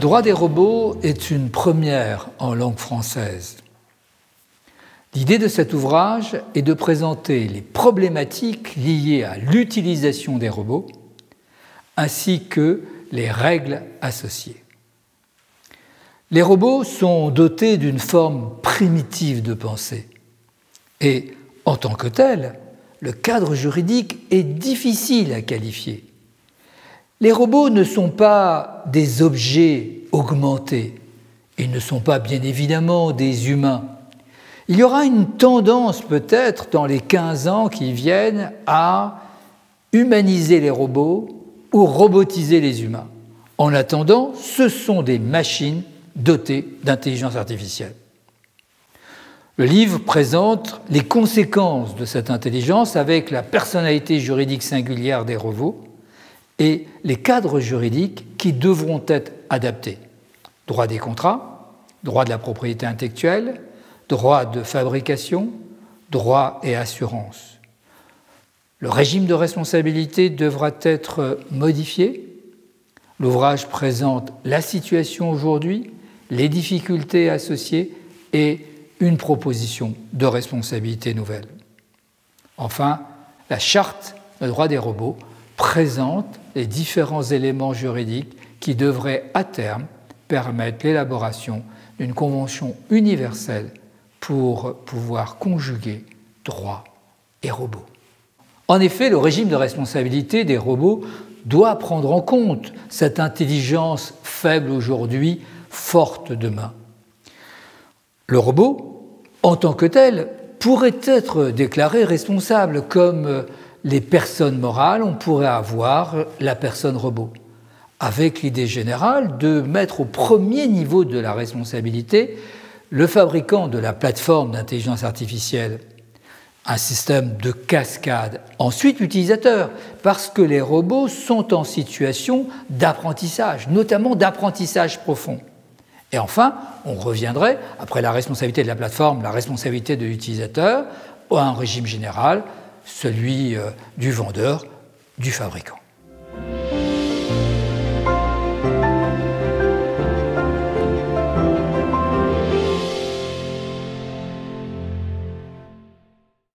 droit des robots est une première en langue française. L'idée de cet ouvrage est de présenter les problématiques liées à l'utilisation des robots ainsi que les règles associées. Les robots sont dotés d'une forme primitive de pensée et, en tant que tel, le cadre juridique est difficile à qualifier. Les robots ne sont pas des objets augmentés, ils ne sont pas bien évidemment des humains. Il y aura une tendance peut-être dans les 15 ans qui viennent à humaniser les robots ou robotiser les humains. En attendant, ce sont des machines dotées d'intelligence artificielle. Le livre présente les conséquences de cette intelligence avec la personnalité juridique singulière des robots et les cadres juridiques qui devront être adaptés. Droit des contrats, droit de la propriété intellectuelle, droit de fabrication, droit et assurance. Le régime de responsabilité devra être modifié. L'ouvrage présente la situation aujourd'hui, les difficultés associées et une proposition de responsabilité nouvelle. Enfin, la charte de droit des robots présente les différents éléments juridiques qui devraient à terme permettre l'élaboration d'une convention universelle pour pouvoir conjuguer droit et robots. En effet, le régime de responsabilité des robots doit prendre en compte cette intelligence faible aujourd'hui, forte demain. Le robot, en tant que tel, pourrait être déclaré responsable, comme les personnes morales, on pourrait avoir la personne robot, avec l'idée générale de mettre au premier niveau de la responsabilité le fabricant de la plateforme d'intelligence artificielle, un système de cascade, ensuite l'utilisateur, parce que les robots sont en situation d'apprentissage, notamment d'apprentissage profond. Et enfin, on reviendrait, après la responsabilité de la plateforme, la responsabilité de l'utilisateur, à un régime général, celui du vendeur, du fabricant.